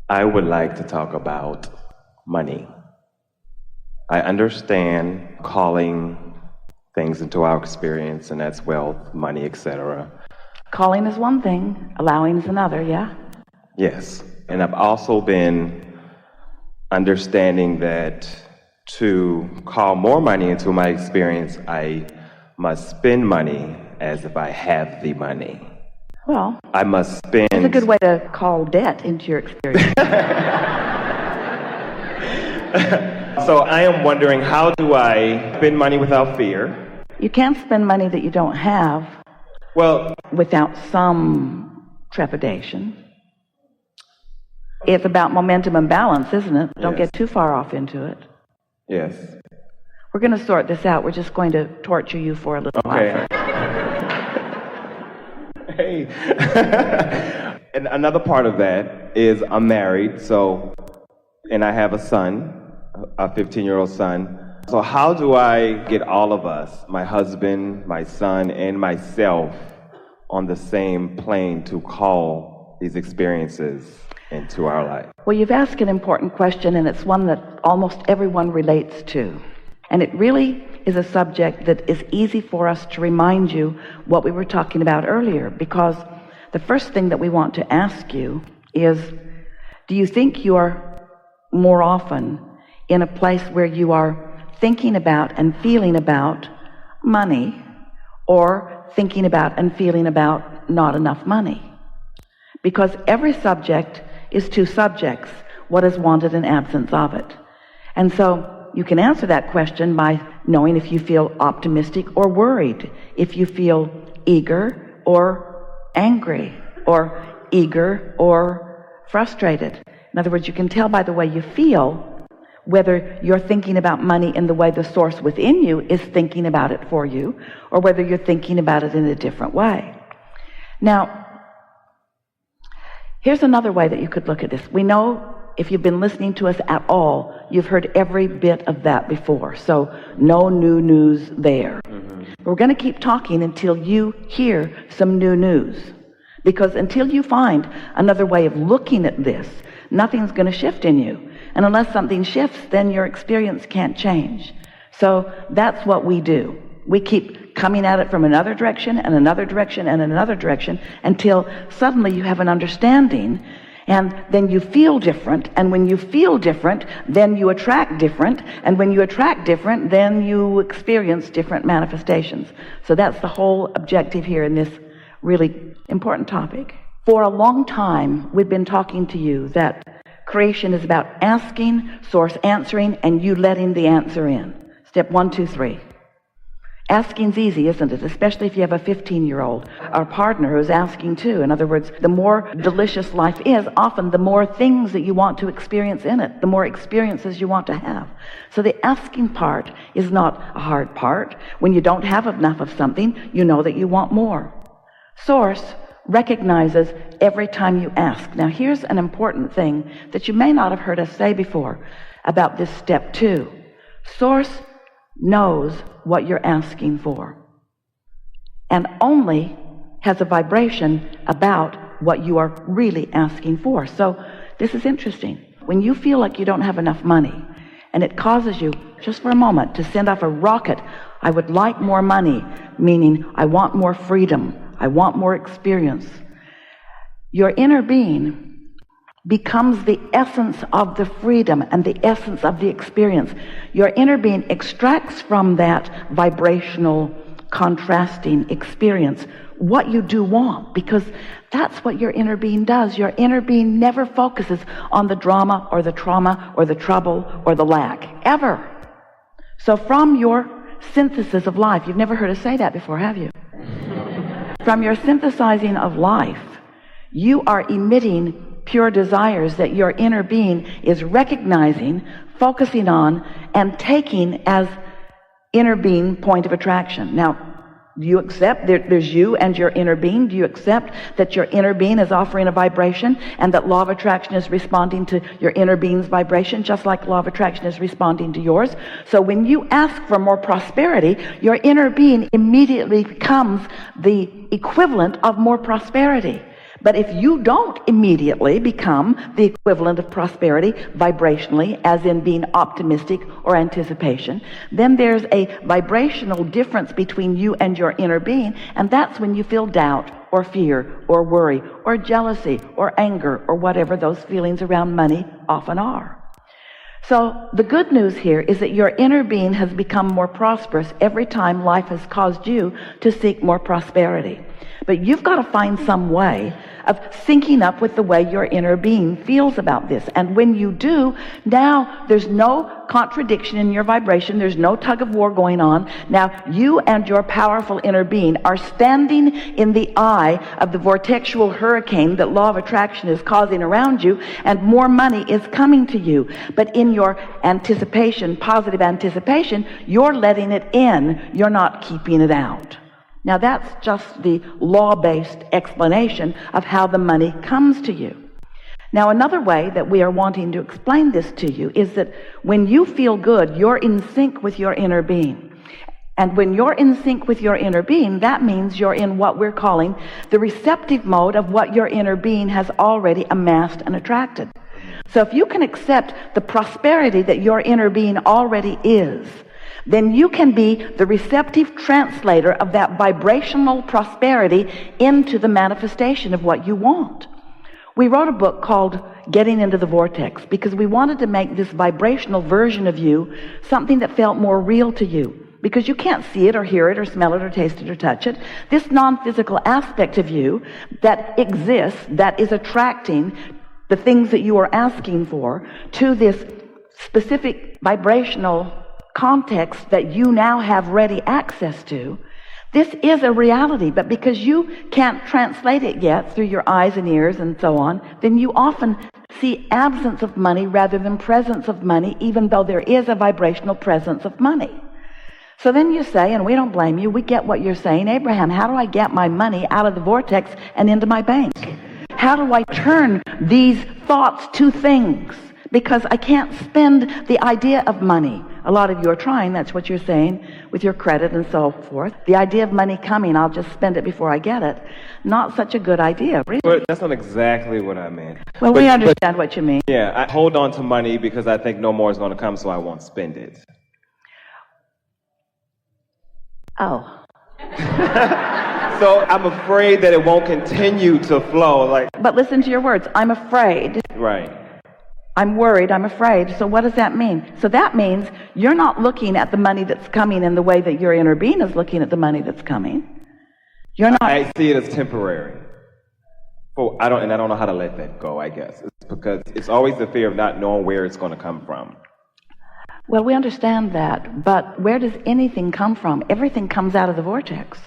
I would like to talk about money. I understand calling things into our experience, and that's wealth, money, etc. Calling is one thing, allowing is another, yeah? Yes. And I've also been understanding that to call more money into my experience, I must spend money as if I have the money. Well, I must spend... it's a good way to call debt into your experience. So I am wondering, how do I spend money without fear? You can't spend money that you don't have without some trepidation. It's about momentum and balance, isn't it? Don't get too far off into it. Yes. We're going to sort this out. We're just going to torture you for a little while. Hey. And another part of that is I'm married, and I have a son, a 15-year-old son. So how do I get all of us, my husband, my son, and myself, on the same plane to call these experiences into our life? Well, you've asked an important question, and it's one that almost everyone relates to. And it really is a subject that is easy for us to remind you what we were talking about earlier, because the first thing that we want to ask you is, do you think you're more often in a place where you are thinking about and feeling about money, or thinking about and feeling about not enough money? Because every subject is two subjects, what is wanted and absence of it. And so you can answer that question by knowing if you feel optimistic or worried, if you feel eager or angry, or eager or frustrated. In other words, you can tell by the way you feel whether you're thinking about money in the way the source within you is thinking about it for you, or whether you're thinking about it in a different way. Now, here's another way that you could look at this. We know, if you've been listening to us at all, you've heard every bit of that before. So no new news there. We're going to keep talking until you hear some new news. Because until you find another way of looking at this, nothing's going to shift in you. And unless something shifts, then your experience can't change. So that's what we do. We keep coming at it from another direction and another direction and another direction until suddenly you have an understanding, and then you feel different, and when you feel different, then you attract different, and when you attract different, then you experience different manifestations. So that's the whole objective here in this really important topic. For a long time, we've been talking to you that creation is about asking, source answering, and you letting the answer in. Step 1, 2, 3. Asking's easy, isn't it? Especially if you have a 15-year-old or partner who's asking too. In other words, the more delicious life is, often the more things that you want to experience in it, the more experiences you want to have. So the asking part is not a hard part. When you don't have enough of something, you know that you want more. Source recognizes every time you ask. Now here's an important thing that you may not have heard us say before about this step 2. Source knows what you're asking for, and only has a vibration about what you are really asking for. So this is interesting. When you feel like you don't have enough money, and it causes you, just for a moment, to send off a rocket, I would like more money, meaning I want more freedom, I want more experience. Your inner being becomes the essence of the freedom and the essence of the experience. Your inner being extracts from that vibrational, contrasting experience what you do want, because that's what your inner being does. Your inner being never focuses on the drama or the trauma or the trouble or the lack, ever. So from your synthesis of life, you've never heard us say that before, have you? From your synthesizing of life, you are emitting pure desires that your inner being is recognizing, focusing on, and taking as inner being point of attraction. Now, do you accept there's you and your inner being? Do you accept that your inner being is offering a vibration, and that law of attraction is responding to your inner being's vibration, just like law of attraction is responding to yours? So when you ask for more prosperity, your inner being immediately becomes the equivalent of more prosperity. But if you don't immediately become the equivalent of prosperity vibrationally, as in being optimistic or anticipation, then there's a vibrational difference between you and your inner being, and that's when you feel doubt or fear or worry or jealousy or anger or whatever those feelings around money often are. So the good news here is that your inner being has become more prosperous every time life has caused you to seek more prosperity. But you've got to find some way of syncing up with the way your inner being feels about this. And when you do, now there's no contradiction in your vibration. There's no tug of war going on. Now you and your powerful inner being are standing in the eye of the vortexual hurricane that law of attraction is causing around you, and more money is coming to you. But in your anticipation, positive anticipation, you're letting it in. You're not keeping it out. Now that's just the law-based explanation of how the money comes to you. Now another way that we are wanting to explain this to you is that when you feel good, you're in sync with your inner being. And when you're in sync with your inner being, that means you're in what we're calling the receptive mode of what your inner being has already amassed and attracted. So if you can accept the prosperity that your inner being already is, then you can be the receptive translator of that vibrational prosperity into the manifestation of what you want. We wrote a book called Getting into the Vortex because we wanted to make this vibrational version of you something that felt more real to you, because you can't see it or hear it or smell it or taste it or touch it. This non-physical aspect of you that exists, that is attracting the things that you are asking for to this specific vibrational context that you now have ready access to. This is a reality, but because you can't translate it yet through your eyes and ears and so on, then you often see absence of money rather than presence of money, even though there is a vibrational presence of money. So then you say, and we don't blame you, we get what you're saying, Abraham, how do I get my money out of the vortex and into my bank? How do I turn these thoughts to things? Because I can't spend the idea of money. A lot of you are trying, that's what you're saying, with your credit and so forth. The idea of money coming, I'll just spend it before I get it. Not such a good idea, really. But that's not exactly what I meant. Well, we understand what you mean. Yeah, I hold on to money because I think no more is going to come, so I won't spend it. Oh. So I'm afraid that it won't continue to flow. But listen to your words. I'm afraid. Right. I'm worried, I'm afraid. So what does that mean? So that means you're not looking at the money that's coming in the way that your inner being is looking at the money that's coming. You're not. I see it as temporary. I don't know how to let that go, I guess. It's because it's always the fear of not knowing where it's going to come from. Well, we understand that, but where does anything come from? Everything comes out of the vortex.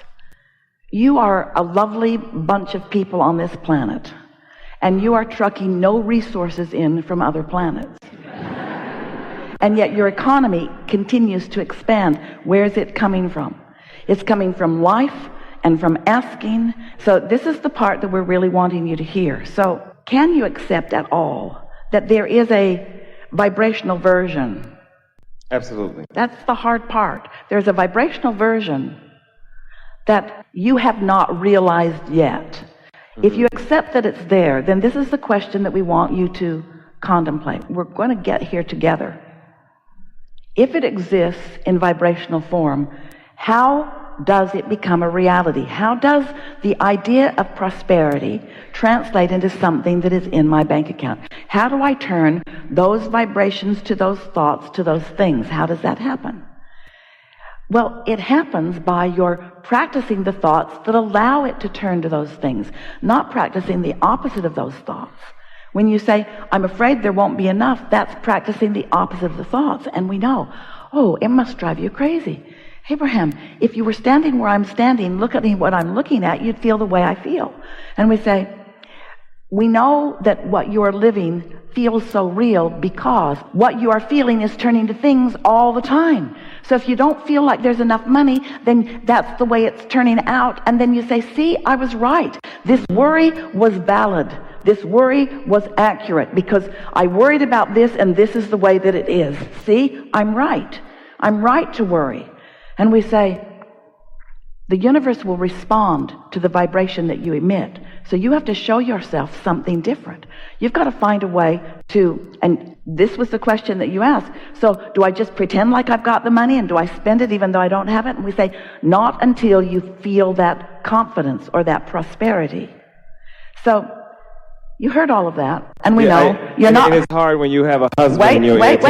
You are a lovely bunch of people on this planet, and you are trucking no resources in from other planets. And yet your economy continues to expand. Where is it coming from? It's coming from life and from asking. So this is the part that we're really wanting you to hear. So can you accept at all that there is a vibrational version? Absolutely. That's the hard part. There's a vibrational version that you have not realized yet. If you accept that it's there, then this is the question that we want you to contemplate. We're going to get here together. If it exists in vibrational form, how does it become a reality? How does the idea of prosperity translate into something that is in my bank account? How do I turn those vibrations to those thoughts, to those things? How does that happen? Well, it happens by your practicing the thoughts that allow it to turn to those things, not practicing the opposite of those thoughts. When you say, I'm afraid there won't be enough, that's practicing the opposite of the thoughts. And we know, oh, it must drive you crazy. Abraham, if you were standing where I'm standing, look at me what I'm looking at, you'd feel the way I feel. And we say, we know that what you are living feels so real because what you are feeling is turning to things all the time. So if you don't feel like there's enough money, then that's the way it's turning out. And then you say, see, I was right. This worry was valid. This worry was accurate because I worried about this and this is the way that it is. See, I'm right. I'm right to worry. And we say, the universe will respond to the vibration that you emit. So you have to show yourself something different. You've got to find a way to, and this was the question that you asked, so do I just pretend like I've got the money and do I spend it even though I don't have it? And we say, not until you feel that confidence or that prosperity. So you heard all of that, and we know you're not. And it's hard when you have a husband. Wait.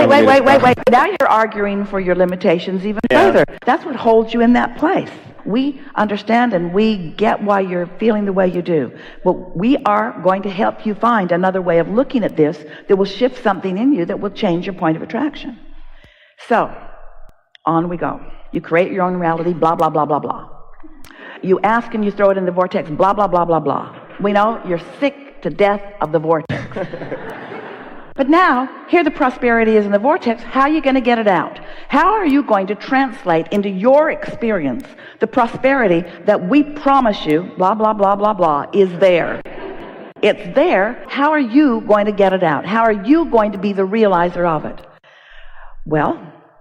Now you're arguing for your limitations even further. That's what holds you in that place. We understand and we get why you're feeling the way you do. But we are going to help you find another way of looking at this that will shift something in you that will change your point of attraction. So, on we go. You create your own reality, blah, blah, blah, blah, blah. You ask and you throw it in the vortex, blah, blah, blah, blah, blah. We know you're sick to death of the vortex. But now, here the prosperity is in the vortex. How are you going to get it out? How are you going to translate into your experience the prosperity that we promise you, blah, blah, blah, blah, blah, is there? It's there. How are you going to get it out? How are you going to be the realizer of it? Well,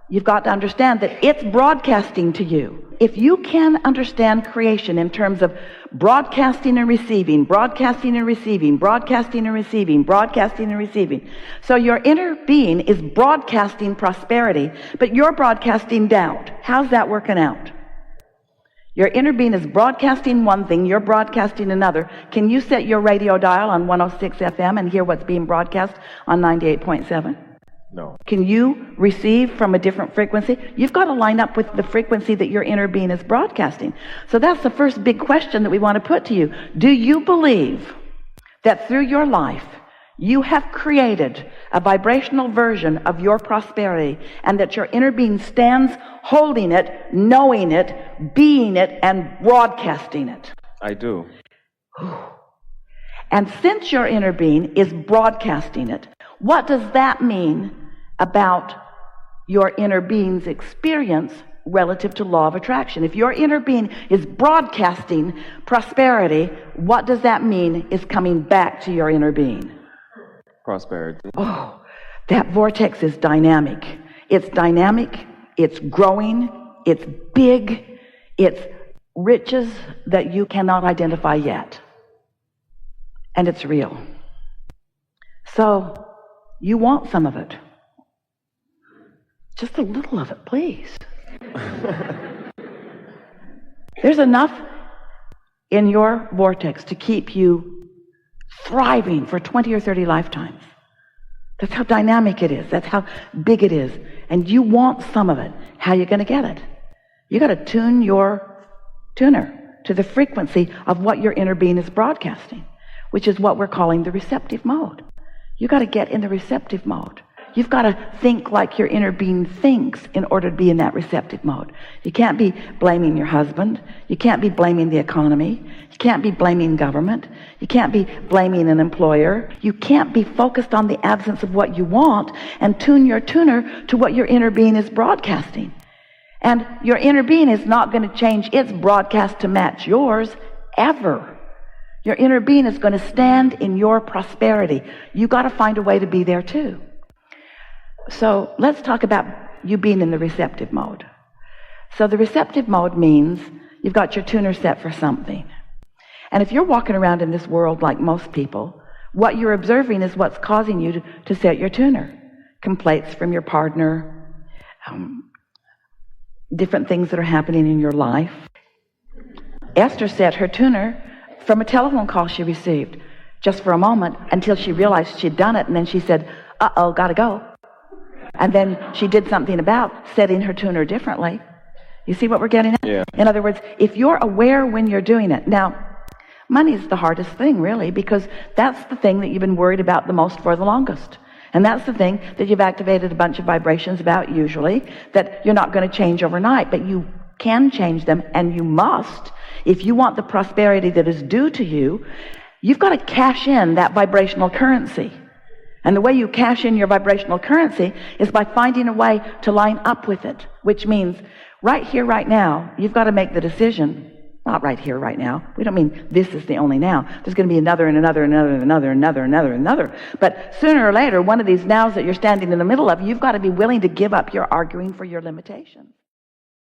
you've got to understand that it's broadcasting to you. If you can understand creation in terms of broadcasting and receiving, broadcasting and receiving, broadcasting and receiving, broadcasting and receiving. So your inner being is broadcasting prosperity, but you're broadcasting doubt. How's that working out? Your inner being is broadcasting one thing, you're broadcasting another. Can you set your radio dial on 106 FM and hear what's being broadcast on 98.7? No. Can you receive from a different frequency? You've got to line up with the frequency that your inner being is broadcasting. So that's the first big question that we want to put to you. Do you believe that through your life you have created a vibrational version of your prosperity and that your inner being stands holding it, knowing it, being it, and broadcasting it? I do. And since your inner being is broadcasting it, what does that mean about your inner being's experience relative to law of attraction? If your inner being is broadcasting prosperity, what does that mean is coming back to your inner being? Prosperity. Oh, that vortex is dynamic. It's dynamic, it's growing, it's big, it's riches that you cannot identify yet. And it's real. So, you want some of it. Just a little of it, please. There's enough in your vortex to keep you thriving for 20 or 30 lifetimes. That's how dynamic it is. That's how big it is. And you want some of it. How are you going to get it? You got to tune your tuner to the frequency of what your inner being is broadcasting, which is what we're calling the receptive mode. You got to get in the receptive mode. You've got to think like your inner being thinks in order to be in that receptive mode. You can't be blaming your husband. You can't be blaming the economy. You can't be blaming government. You can't be blaming an employer. You can't be focused on the absence of what you want and tune your tuner to what your inner being is broadcasting. And your inner being is not going to change its broadcast to match yours ever. Your inner being is going to stand in your prosperity. You got to find a way to be there too. So let's talk about you being in the receptive mode. So the receptive mode means you've got your tuner set for something. And if you're walking around in this world like most people, what you're observing is what's causing you to set your tuner. Complaints from your partner, different things that are happening in your life. Esther set her tuner from a telephone call she received just for a moment until she realized she'd done it, and then she said, uh-oh, gotta go. And then she did something about setting her tuner differently. You see what we're getting at? Yeah. In other words, if you're aware when you're doing it. Now, money is the hardest thing, really, because that's the thing that you've been worried about the most for the longest. And that's the thing that you've activated a bunch of vibrations about, usually, that you're not going to change overnight, but you can change them, and you must. If you want the prosperity that is due to you, you've got to cash in that vibrational currency. And the way you cash in your vibrational currency is by finding a way to line up with it, which means right here, right now, you've got to make the decision. Not right here, right now. We don't mean this is the only now. There's going to be another and another and another and another and another and another and another. But sooner or later, one of these nows that you're standing in the middle of, you've got to be willing to give up your arguing for your limitations.